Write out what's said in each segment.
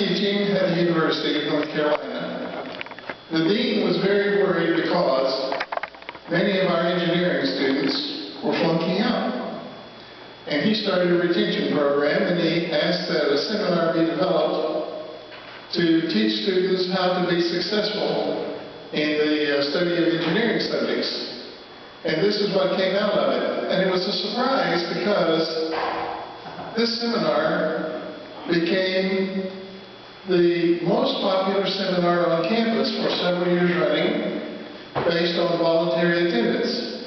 teaching at the University of North Carolina. The dean was very worried because many of our engineering students were flunking out. And he started a retention program, and he asked that a seminar be developed to teach students how to be successful in the study of engineering subjects. And this is what came out of it. And it was a surprise because this seminar became the most popular seminar on campus for several years running based on voluntary attendance.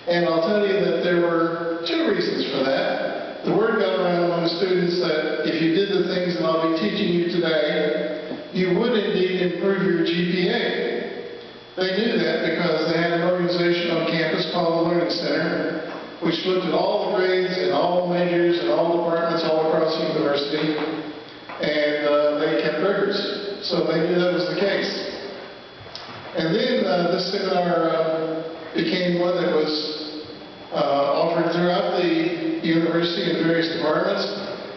And I'll tell you that there were two reasons for that. The word got around among students that if you did the things that I'll be teaching you today, you would indeed improve your GPA. They knew that because they had an organization on campus called the Learning Center, which looked at all the grades and all the majors and all departments all across the university, and they kept records. So they knew that was the case. And then this seminar became one that was offered throughout the university in various departments.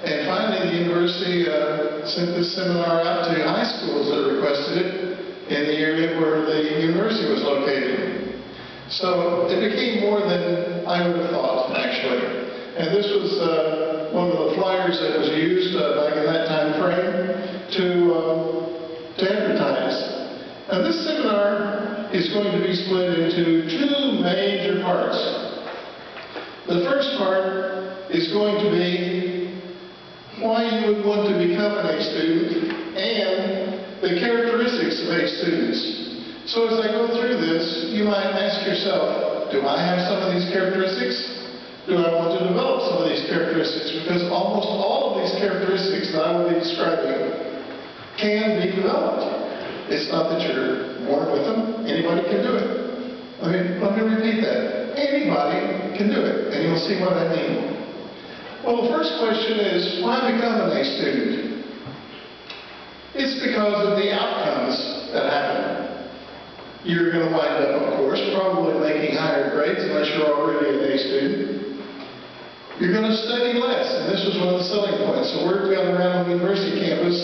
And finally, the university sent this seminar out to high schools that requested it in the area where the university was located. So it became more than I would have thought, actually. And this was one of the flyers that was used back in that time frame to advertise. Now this seminar is going to be split into two major parts. The first part is going to be why you would want to become an A student and the characteristics of A students. So as I go through this, you might ask yourself, do I have some of these characteristics? Do I want to develop some of these characteristics? Because almost all of these characteristics that I will be describing can be developed. It's not that you're born with them. Anybody can do it. Let me repeat that. Anybody can do it, and you'll see what I mean. Well, the first question is, why become an A student? It's because of the outcomes that happen. You're going to wind up, of course, probably making higher grades unless you're already an A student. You're going to study less, and this was one of the selling points. The word got around on the university campus.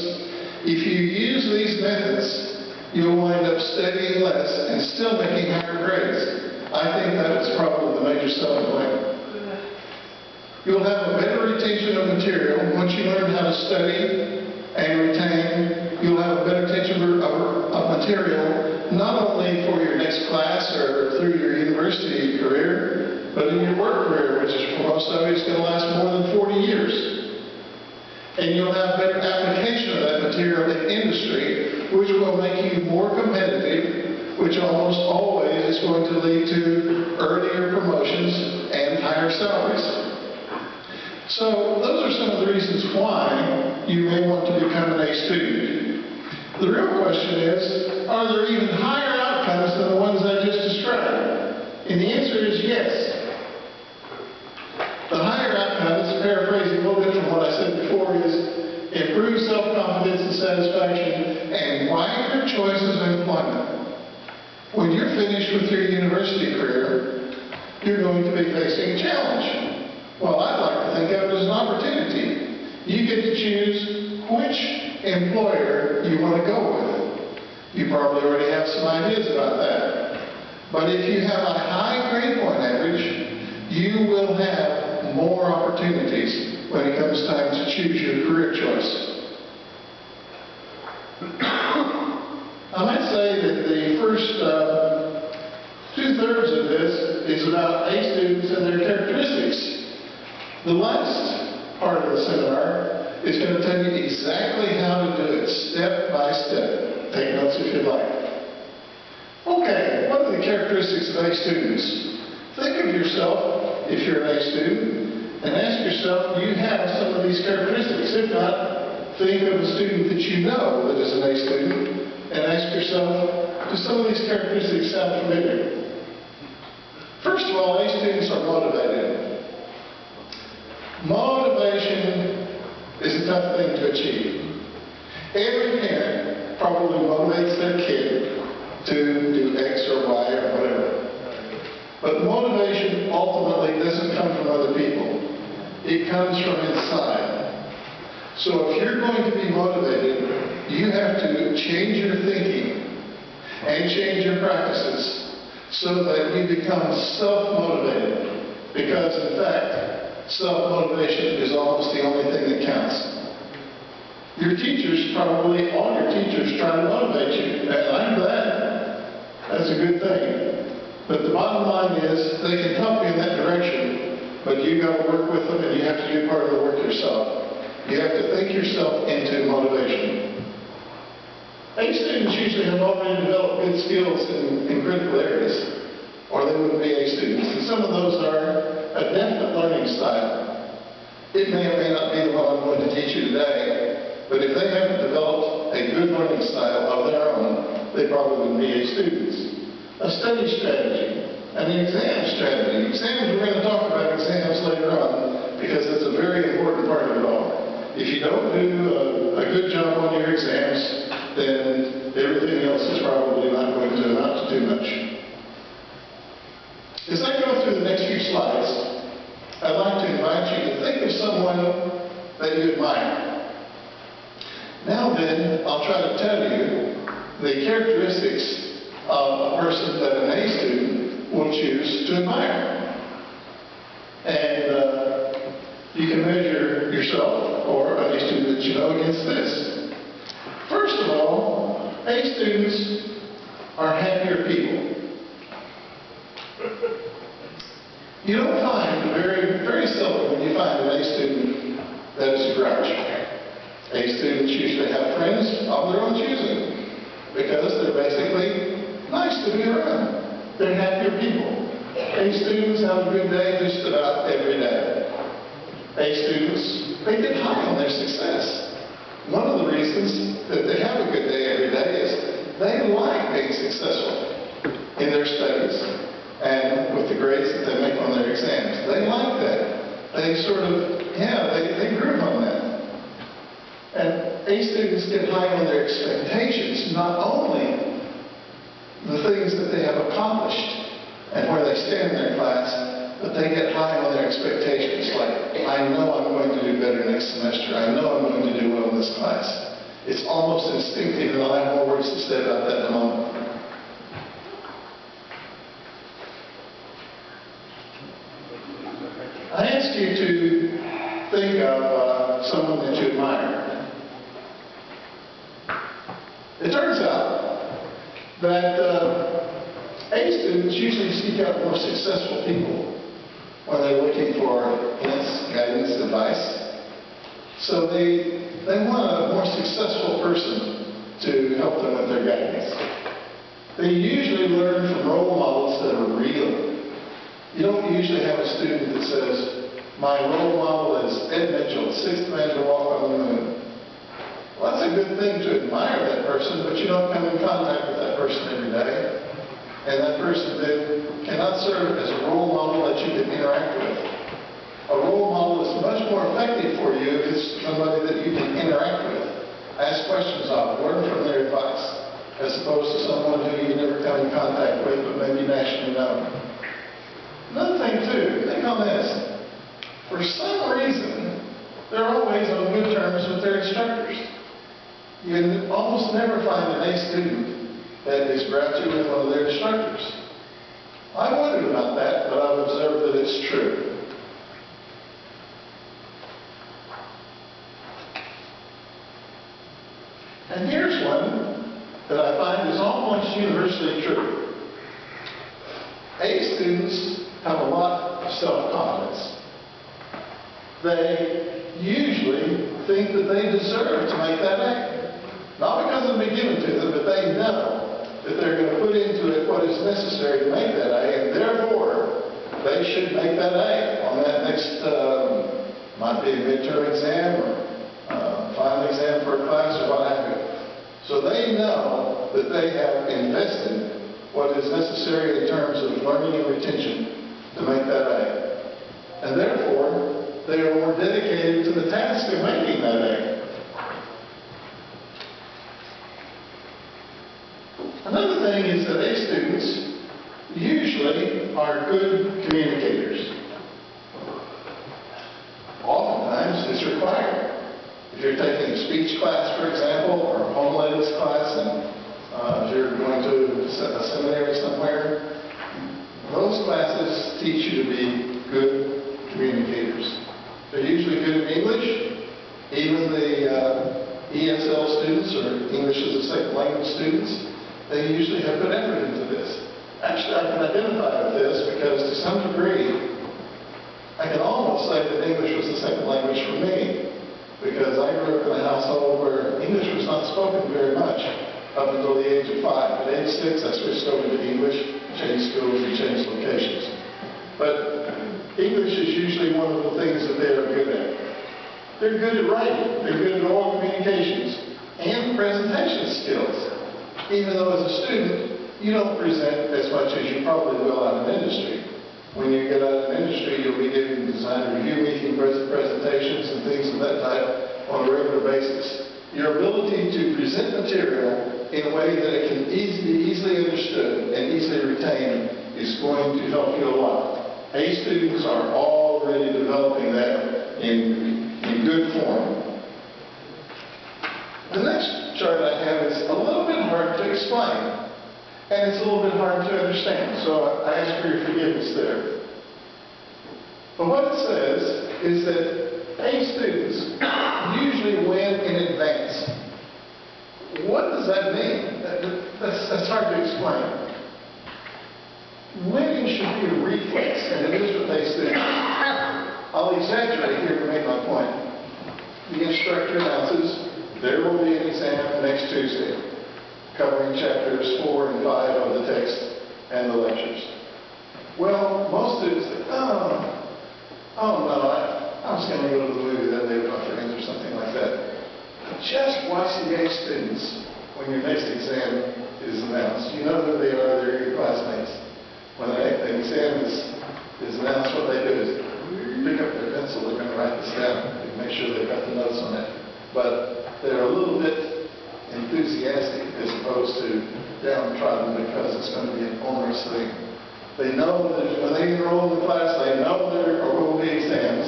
If you use these methods, you'll wind up studying less and still making higher grades. I think that was probably the major selling point. You'll have a better retention of material. Once you learn how to study and retain, you'll have a better retention of material, not only for your next class or through your university career, but in your work career, which is for most of you is going to last more than 40 years. And you'll have better application of that material in industry, which will make you more competitive, which almost always is going to lead to earlier promotions and higher salaries. So those are some of the reasons why you may want to become an A student. The real question is, are there even higher outcomes than the ones I just described? And the answer is yes. The higher outcomes, paraphrasing a little bit from what I said before, is improve self-confidence and satisfaction and wider choices of employment. When you're finished with your university career, you're going to be facing a challenge. Well, I'd like to think of it as an opportunity. You get to choose which employer you want to go with. You probably already have some ideas about that. But if you have a high grade point average, you will have more opportunities when it comes time to choose your career choice. I might say that the first two-thirds of this is about A students and their characteristics. The last part of the seminar is going to tell you exactly how to do it, step by step. Take notes if you'd like. Okay, what are the characteristics of A students? Think of yourself, if you're an A student, and ask yourself, do you have some of these characteristics? If not, think of a student that you know that is an A student, and ask yourself, do some of these characteristics sound familiar? First of all, A students are motivated. Motivation is a tough thing to achieve. Every parent probably motivates their kid to do X or Y or whatever. But motivation ultimately doesn't come from other people. It comes from inside. So if you're going to be motivated, you have to change your thinking and change your practices so that you become self-motivated. Because in fact, self-motivation is almost the only thing that counts. Your teachers, probably all your teachers, try to motivate you, and I'm glad. That's a good thing. But the bottom line is, they can help you in that direction, but you've got to work with them, and you have to do part of the work yourself. You have to think yourself into motivation. A students usually have already developed good skills in critical areas, or they wouldn't be A students. And some of those are a definite learning style. It may or may not be the one I'm going to teach you today, but if they haven't developed a good learning style of their own, they probably wouldn't be A students. A study strategy, an exam strategy. Exams, we're going to talk about exams later on, because it's a very important part of it all. If you don't do a good job on your exams, then everything else is probably not going to amount to too much. As I go through the next few slides, I'd like to invite you to think of someone that you admire. Now then, I'll try to tell you the characteristics of a person that an A student will choose to admire. And you can measure yourself or a student that you know against this. First of all, A students are happier people. You don't find, very seldom when you find an A student that is a grouch. A students usually have friends of their own choosing because they're basically nice to be around. They're happier people. A students have a good day just about every day. A students, they get high on their success. One of the reasons that they have a good day every day is they like being successful in their studies and with the grades that they make on their exams. They like that. They sort of, they groove on that. And A students get high on their expectations, not only the things that they have accomplished and where they stand in their class, but they get high on their expectations, like, I know I'm going to do better next semester. I know I'm going to do well in this class. It's almost instinctive, and I'll have more words to say about that in a moment. I ask you to think of someone that you admire. It turns out that A students usually seek out more successful people when they're looking for hints, guidance, advice. So they want a more successful person to help them with their guidance. They usually learn from role models that are real. You don't usually have a student that says, my role model is Ed Mitchell, sixth man to walk on the moon. Well, that's a good thing to admire that person, but you don't come in contact with that person every day. And that person then cannot serve as a role model that you can interact with. A role model is much more effective for you if it's somebody that you can interact with, ask questions of, learn from their advice, as opposed to someone who you never come in contact with but maybe nationally known. Another thing too, think on this. For some reason, they're always on good terms with their instructors. You almost never find an A student that is grouchy with one of their instructors. I wondered about that, but I've observed that it's true. And here's one that I find is almost universally true. A students have a lot of self-confidence. They usually think that they deserve to make that A. Not because it'll be given to them, but they know that they're going to put into it what is necessary to make that A, and therefore, they should make that A on that next, might be a midterm exam or final exam for a class or what have you. So they know that they have invested what is necessary in terms of learning and retention to make that A. And therefore, they are more dedicated to the task of making that A. Another thing is that A students usually are good communicators. Oftentimes it's required. If you're taking a speech class, for example, or a homiletics class, and if you're going to a seminary somewhere, those classes teach you to be good communicators. They're usually good in English. Even the ESL students, or English as a second language students, they usually have put effort into this. Actually, I can identify with this because to some degree, I can almost say that English was the second language for me, because I grew up in a household where English was not spoken very much up until the age of 5. At age 6, I switched over to English, changed schools, and changed locations. But English is usually one of the things that they are good at. They're good at writing, they're good at oral communications, and presentation skills. Even though as a student, you don't present as much as you probably will out in industry. When you get out in industry, you'll be giving design review meeting presentations and things of that type on a regular basis. Your ability to present material in a way that it can be easily understood and easily retained is going to help you a lot. A students are already developing that in good form. The next chart I have is a little bit hard to explain, and it's a little bit hard to understand, so I ask for your forgiveness there. But what it says is that A students usually win in advance. What does that mean? That's hard to explain. Winning should be a reflex, and it is with A students. I'll exaggerate here to make my point. The instructor announces there will be an exam next Tuesday, covering chapters 4 and 5 of the text and the lectures. Well, most students think, oh no, I was going to go to the movie that day with my friends or something like that. Just watch the A students when your next exam is announced. You know who they are, they're your classmates. When the exam is announced, what they do is pick up their pencil, they're going to write this down and make sure they've got the notes on it. But they're a little bit enthusiastic as opposed to downtrodden because it's going to be an onerous thing. They know that when they enroll in the class, they know there will be exams,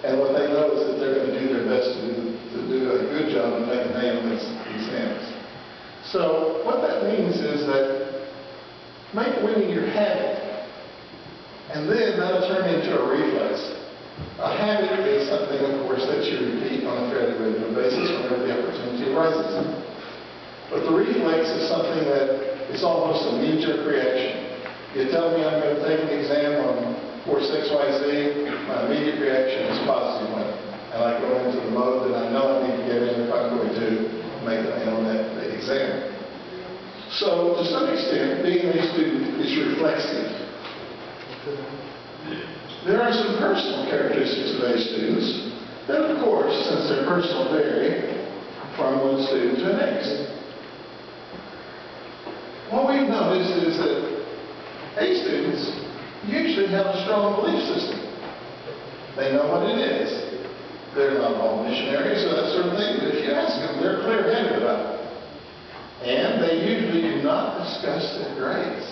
and what they know is that they're going to do their best to do a good job and make a name in these exams. So what that means is that make winning your habit, and then that'll turn into a reflex. A habit is something, of course, that you repeat on a fairly regular basis whenever the opportunity arises. But the reflex is something that is almost a knee-jerk reaction. You tell me I'm going to take an exam on course XYZ, my immediate reaction is a positive one. And I go into the mode that I know I need to get in if I'm going to make the name on that exam. So, to some extent, being a student is reflexive. There are some personal characteristics of A students that, of course, since they're personal, vary from one student to the next. What we've noticed is that A students usually have a strong belief system. They know what it is. They're not all missionaries or that sort of thing, but if you ask them, they're clear-headed about it. And they usually do not discuss their grades.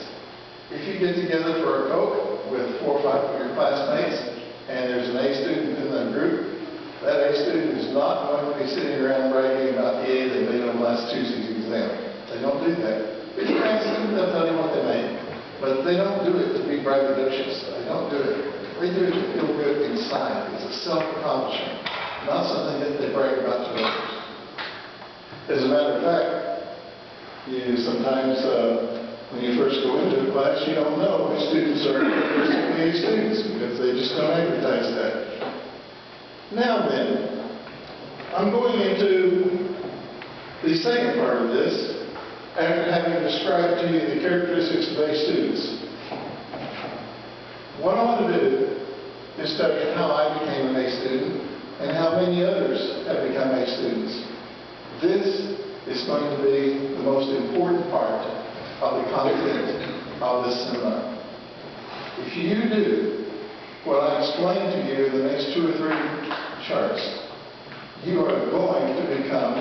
If you get together for a Coke with 4 or 5 of your classmates, and there's an A student in the group, that A student is not going to be sitting around bragging about the A they made on last Tuesday's exam. They don't do that. If you ask them, they'll tell you what they made. But they don't do it to be braggadocious. They don't do it. They do it to feel good inside. It's a self-accomplishment, not something that they brag about to others. As a matter of fact, you sometimes, when you first go into a class, you don't know which students are characteristically A students because they just don't advertise that. Now then, I'm going into the second part of this after having described to you the characteristics of A students. What I want to do is tell you how I became an A student and how many others have become A students. This is going to be the most important part of the content of this seminar. If you do what I explained to you in the next 2 or 3 charts, you are going to become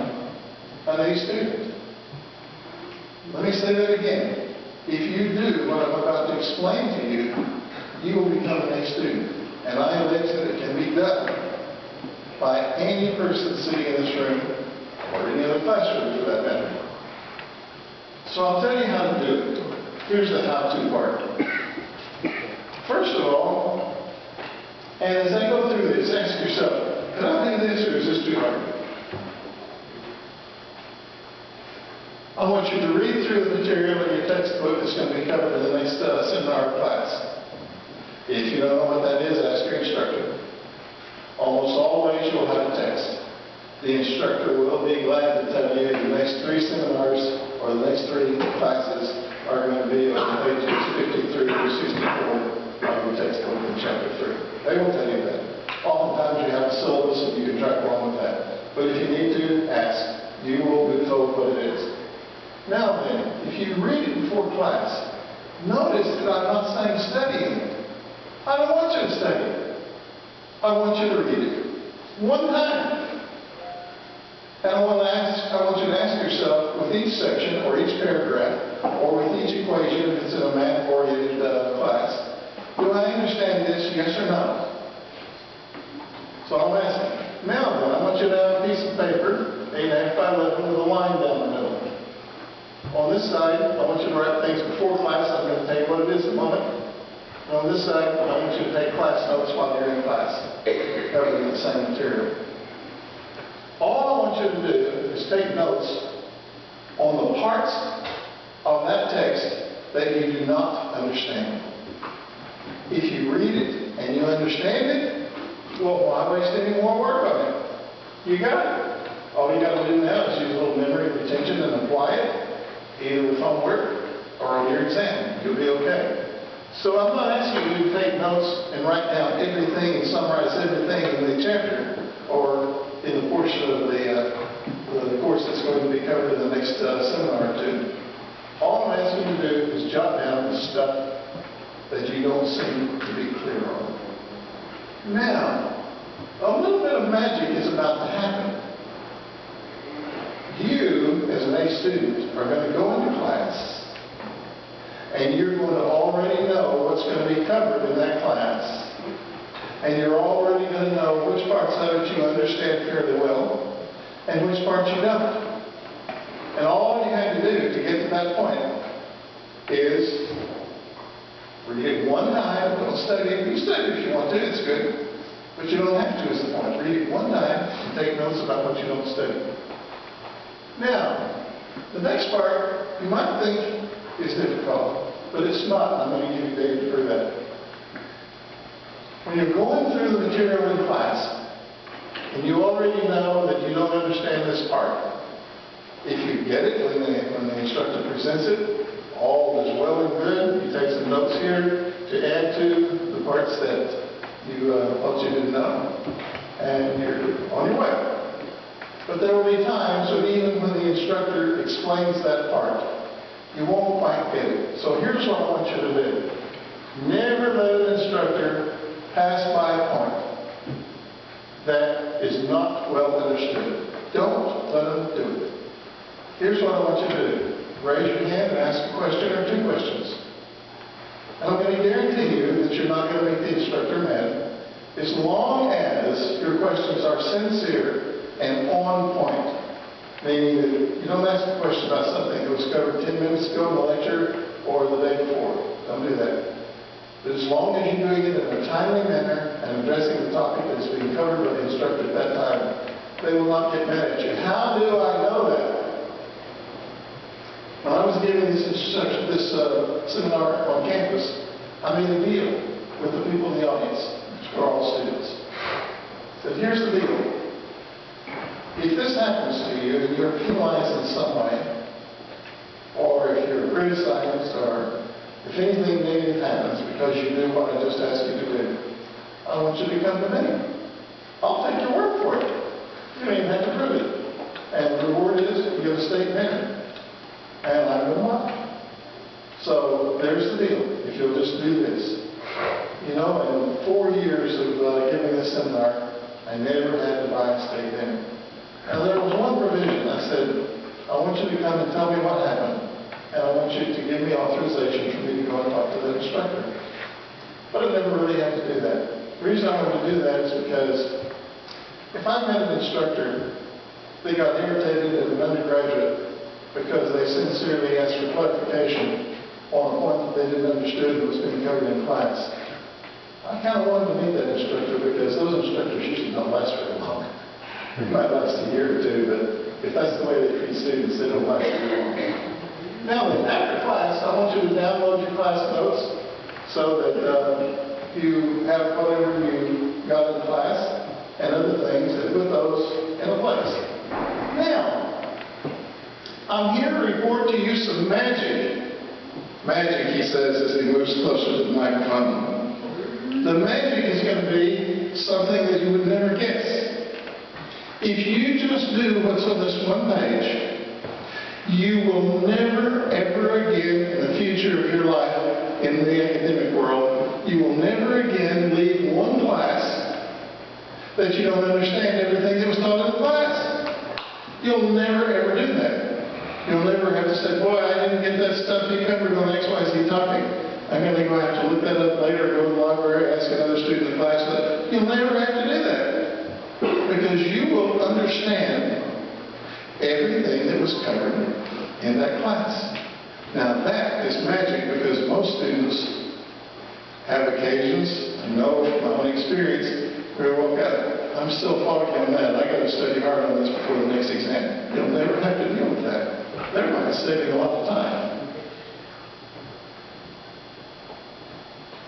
an A student. Let me say that again. If you do what I'm about to explain to you, you will become an A student. And I allege that it can be done by any person sitting in this room, or any other classroom for that matter. So I'll tell you how to do it. Here's the how-to part. First of all, and as I go through this, ask yourself, can I do this or is this too hard? I want you to read through the material in your textbook that's going to be covered in the next seminar class. If you don't know what that is, ask your instructor. Almost always you'll have a text. The instructor will be glad to tell you the next 3 seminars or the next 3 classes are going to be on pages 53 through 64 of your textbook in chapter 3. They will tell you that. Oftentimes you have a syllabus and you can track along with that. But if you need to, ask. You will be told what it is. Now then, if you read it before class, notice that I'm not saying studying it. I don't want you to study it. I want you to read it. One time. And I want you to ask yourself, with each section, or each paragraph, or with each equation, if it's in a math-oriented class, do I understand this, yes or no? So I'm asking. Now then, I want you to have a piece of paper, 8.5 by 11, with a line down the middle. On this side, I want you to write things before class. I'm going to tell you what it is in a moment. And on this side, I want you to take class notes while you're in class, covering the same material. All I want you to do is take notes on the parts of that text that you do not understand. If you read it and you understand it, well, why waste any more work on it? You got it. All you got to do now is use a little memory retention and apply it, either with homework or on your exam. You'll be okay. So I'm not asking you to take notes and write down everything and summarize everything in the chapter or in the portion of the course that's going to be covered in the next seminar or 2. All I'm asking you to do is jot down the stuff that you don't seem to be clear on. Now, a little bit of magic is about to happen. You, as an A student, are going to go into class, and you're going to already know what's going to be covered in that class. And you're already going to know which parts of it you understand fairly well, and which parts you don't. And all you have to do to get to that point is read it one time. Don't study it. You study it if you want to. It's good. But you don't have to is the point. Read it one time and take notes about what you don't study. Now, the next part you might think is difficult, but it's not. I'm going to give you data to prove that. When you're going through the material in class, and you already know that you don't understand this part, if you get it when the instructor presents it, all is well and good. You take some notes here to add to the parts that you thought you didn't know, and you're on your way. But there will be times when even when the instructor explains that part, you won't quite get it. So here's what I want you to do. Never let an instructor pass by a point that is not well understood. Don't let them do it. Here's what I want you to do. Raise your hand and ask a question or 2 questions. And I'm going to guarantee you that you're not going to make the instructor mad as long as your questions are sincere and on point. Meaning that you don't ask a question about something that was covered 10 minutes ago in the lecture or the day before. Don't do that. But as long as you're doing it in a timely manner and addressing the topic that's being covered by the instructor at that time, they will not get mad at you. How do I know that? When I was giving this seminar on campus, I made a deal with the people in the audience, which were all students. I said, here's the deal. If this happens to you and you're penalized in some way, or if you're criticized, or if anything negative happens because you do what I just asked you to do, I want you to come to me. I'll take your word for it. You don't even have to prove it. And the reward is you get a state dinner. And I'm going to lie. So there's the deal. If you'll just do this. You know, in 4 years of giving this seminar, I never had to buy a state dinner. Now there was one provision. I said, I want you to come and tell me what happened. And I want you to give me authorization for me to go and talk to the instructor. But I never really had to do that. The reason I wanted to do that is because If I met an instructor that got irritated as an undergraduate because they sincerely asked for clarification on a point that they didn't understand that was being covered in class, I kind of wanted to meet that instructor because those instructors usually don't last very long. It might last a year or two, but if that's the way they treat students, they don't last very long. Now, after class, I want you to download your class notes so that you have whatever you got in class and other things and put those in a place. Now, I'm here to report to you some magic. Magic, he says as he moves closer to the microphone. The magic is going to be something that you would never guess. If you just do what's on this one page, you will never, ever again in the future of your life in the academic world, you will never again leave one class that you don't understand everything that was taught in the class. You'll never, ever do that. You'll never have to say, boy, I didn't get that stuff you covered on XYZ topic. I'm going to go have to look that up later, go to the library, ask another student in class. But you'll never have to do that because you will understand everything that was covered in that class. Now that is magic because most students have occasions, I know from my own experience, where I'm still foggy on that. I got to study hard on this before the next exam. You'll never have to deal with that. Thereby saving a lot of time.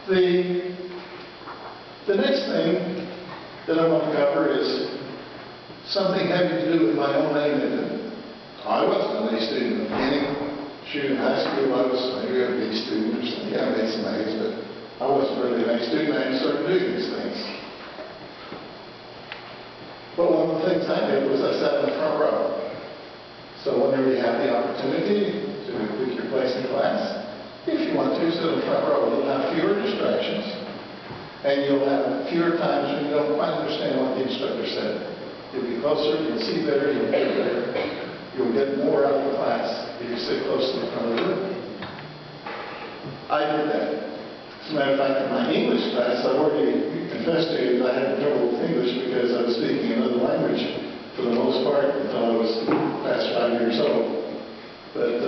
The next thing that I want to cover is something having to do with my own A method. I wasn't an A student in the beginning. Shoot, in high school I was maybe a B student or something. I made some A's, but I wasn't really an A student. I had started doing these things. But one of the things I did was I sat in the front row. So whenever you have the opportunity to pick your place in class, if you want to, sit in the front row. You'll have fewer distractions, and you'll have fewer times when you don't quite understand what the instructor said. You'll be closer, you'll see better, you'll hear better. You'll get more out of the class if you sit close to the front of the room. I did that. As a matter of fact, in my English class, I've already confessed to you that I had trouble with English because I was speaking another language for the most part until I was past 5 years old. But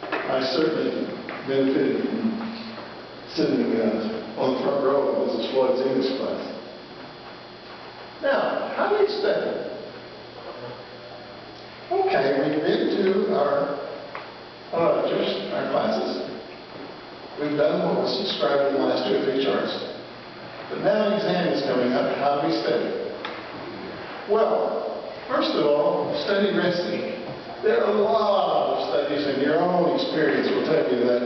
I certainly benefited from sitting on the front row of Mrs. Floyd's English class. Now, how do you study? Okay, we've been to our lectures, our classes. We've done what was described in the last 2 or 3 charts. But now an exam is coming up. How do we study? Well, first of all, study resting. There are a lot of studies, and your own experience will tell you that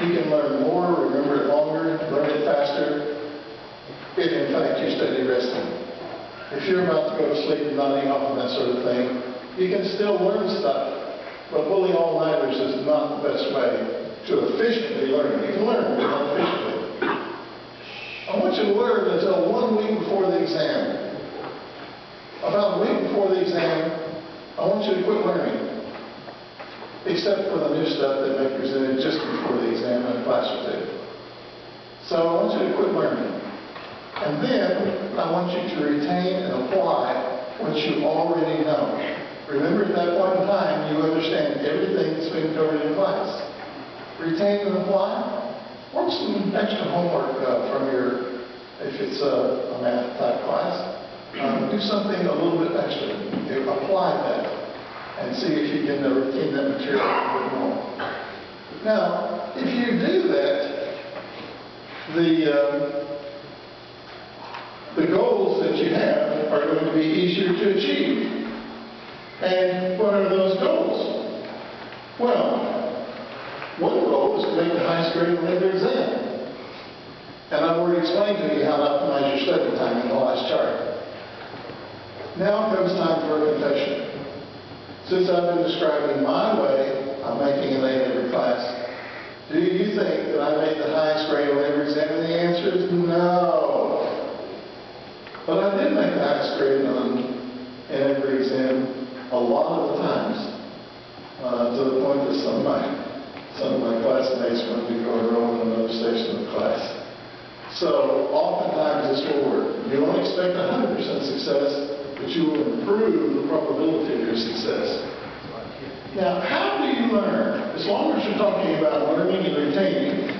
you can learn more, remember it longer, learn it faster, if in fact you study resting. If you're about to go to sleep and nodding off and that sort of thing, you can still learn stuff, but pulling all-nighters is not the best way to efficiently learn. You can learn, but not efficiently. I want you to learn until 1 week before the exam. About a week before the exam, I want you to quit learning, except for the new stuff that may be presented just before the exam in a class or 2. So I want you to quit learning. And then I want you to retain and apply what you already know. Remember, at that point in time, you understand everything that's been covered in class. Retain and apply. Work some extra homework from your, if it's a math type class. Do something a little bit extra. Apply that and see if you can retain that material a bit more. Now, if you do that, the goals that you have are going to be easier to achieve. And what are those goals? Well, one goal is to make the highest grade in the exam. And I've already explained to you how to optimize your study time in the last chart. Now comes time for a confession. Since I've been describing my way of making an A in every class, do you think that I made the highest grade on every exam? And the answer is no. But I did make the highest grade in every exam a lot of the times, to the point that some of my classmates wanted to go enroll in another section of the class. So oftentimes this will work. You won't expect 100% success, but you will improve the probability of your success. Now, how do you learn? As long as you're talking about learning and retaining,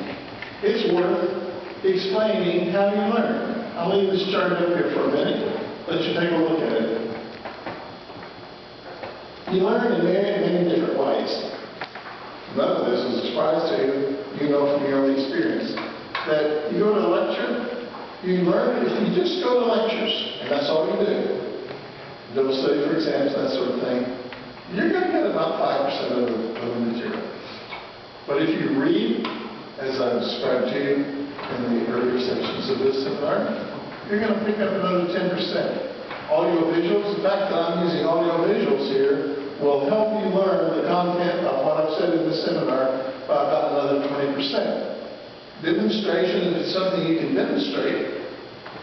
it's worth explaining how you learn. I'll leave this chart up here for a minute. Let you take a look at it. You learn in many different ways. None of this is a surprise to you. You know from your own experience that you go to a lecture, you learn if you just go to lectures, and that's all you do. Don't study for exams, that sort of thing. You're going to get about 5% of the material. But if you read, as I described to you in the earlier sections of this seminar, you're going to pick up another 10%. Audio-visuals, the fact that I'm using audio-visuals here will help you learn the content of what I've said in this seminar by about another 20%. Demonstration, if it's something you can demonstrate,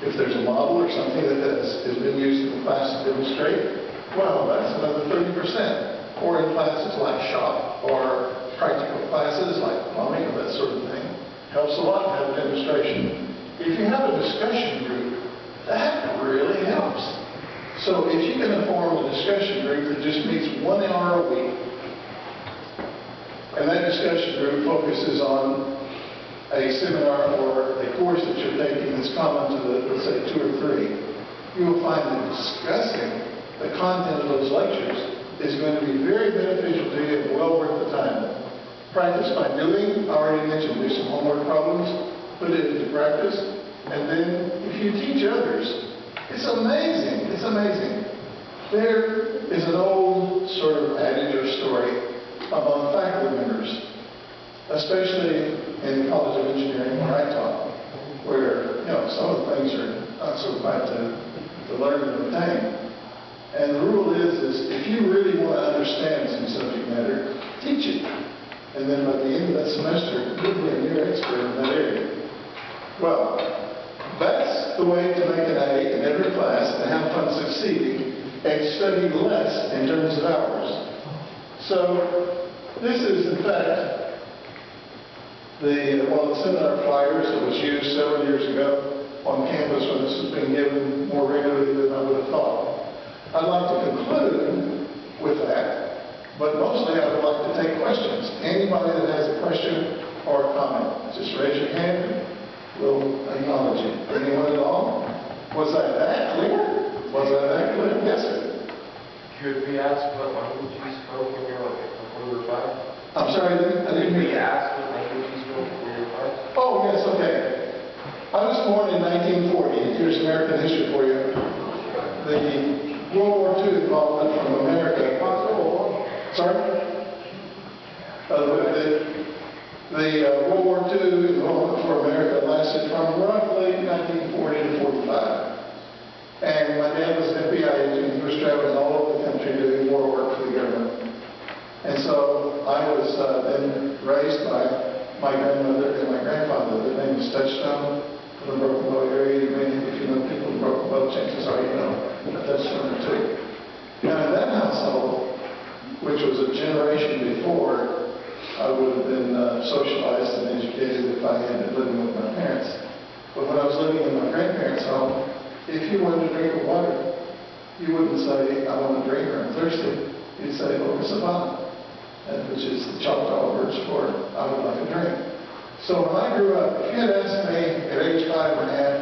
if there's a model or something that has been used in the class to demonstrate, well, that's another 30%. Or in classes like shop or practical classes like plumbing or that sort of thing. Helps a lot to have a demonstration. If you have a discussion group, that really helps. So if you can form a discussion group that just meets 1 hour a week, and that discussion group focuses on a seminar or a course that you're taking that's common to the, let's say, 2 or 3, you will find that discussing the content of those lectures is going to be very beneficial to you and well worth the time. Practice by doing. I already mentioned do some homework problems, put it into practice, and then if you teach others, it's amazing. It's amazing. There is an old sort of adage or story among faculty members, especially in the College of Engineering where I taught, where, you know, some of the things are not so bad to learn and retain. And the rule is if you really want to understand some subject matter, teach it. And then by the end of that semester, you'll be a near expert in that area. Well, that's the way to make an A in every class and have fun succeeding and study less in terms of hours. So this is, in fact, one of the seminar flyers that was used several years ago on campus when this was being given more regularly than I would have thought. I'd like to conclude with that, but mostly I would like to take questions. Anybody that has a question or a comment, just raise your hand and we'll acknowledge it. Anyone at all? Was that clear? Was that clear? Yes, sir. Could we ask what language you spoke when you were 5? I'm sorry, I didn't hear you. Could we ask what language you spoke when you were 5? Oh, yes, okay. I was born in 1940. Here's American history for you. The World War II involvement from America. Sorry? The World War II involvement for America lasted from roughly 1940 to 45. And my dad was an FBI agent. He was traveling all over the country doing war work for the government. And so I was then raised by my grandmother and my grandfather. Their name was Touchstone from the Broken Bow area. If you know people in Broken Bow, chances are you know a Touchstone or two. Now in that household, which was a generation before I would have been socialized and educated if I had been living with my parents. But when I was living in my grandparents' home, if you wanted to drink water, you wouldn't say, I want a drink or I'm thirsty. You'd say, Okasabana, which is the Choctaw words for I would like a drink. So when I grew up, if you had asked me at age 5 and a half,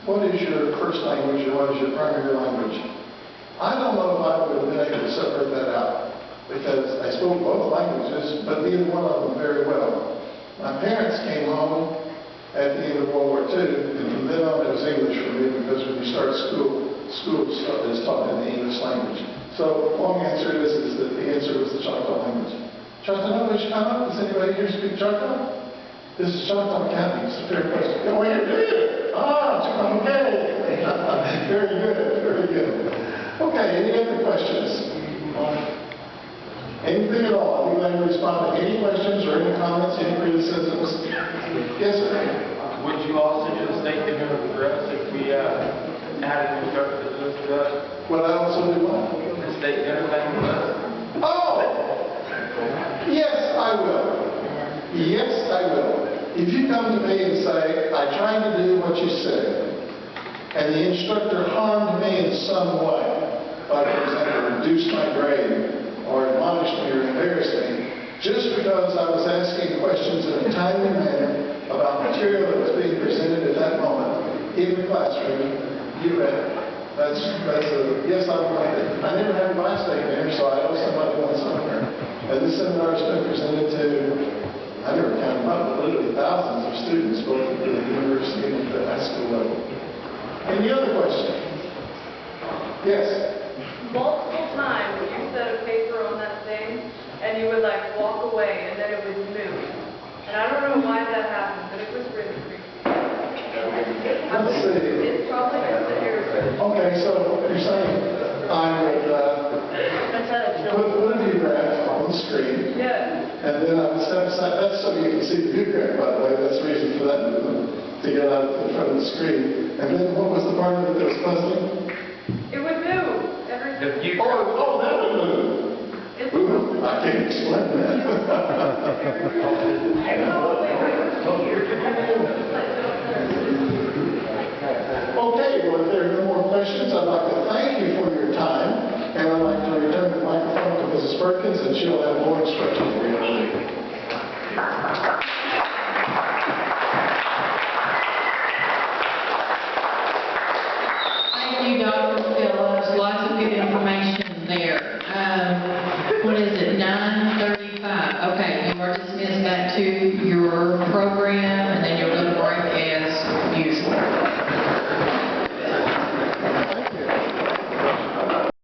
what is your first language or what is your primary language? I don't know if I would have been able to separate that out because I spoke both languages, but neither one of them very well. My parents came home at the end of World War II, and from then on it was English for me because when you start school is taught in the English language. So long answer is that the answer was the Choctaw language. Choctaw Wichita? Does anybody here speak Choctaw? This is Choctaw County. It's a fair question. Oh, you did? Ah, okay. Very good, very good. Okay, any other questions? Anything at all? I'd be glad to respond to any questions or any comments, any criticisms. Yes, sir. Would you also do the state dinner for us if we added instructors to us? Would I also do what? The state dinner thing with us? Oh! Yes, I will. Yes, I will. If you come to me and say, I tried to do what you said, and the instructor harmed me in some way, like, for example, reduced my grade, or admonished me or embarrassed me, just because I was asking questions in a timely manner about material that was being presented at that moment in the classroom, you bet. That's a, yes, I would like it. I never had a class day there, so I owe somebody one somewhere. And this seminar has been presented to, I never counted up, but literally thousands of students, both at the university and at the high school level. Any other question? Yes? Multiple times you set a paper on that thing and you would like walk away and then it would move. And I don't know why that happened, but it was really creepy. Let's see. It's probably just the air. Okay, so you're saying I would put one view-graph on the screen, Yeah. and then I would step aside. That's so you can see the view-graph, by the way. That's the reason for that movement, to get out in front of the screen. And then what was the part of it that was puzzling? It would move every The view. Oh, that would move. It's Ooh, I can't explain that. Okay, well, if there are no more questions, I'd like to thank you for your time, and I'd like to return the microphone to Mrs. Perkins, and she'll have more instruction for you. Thank you, Dr. Phillips. Lots of good information there. What is it, 9:35? Okay, you are dismissed back to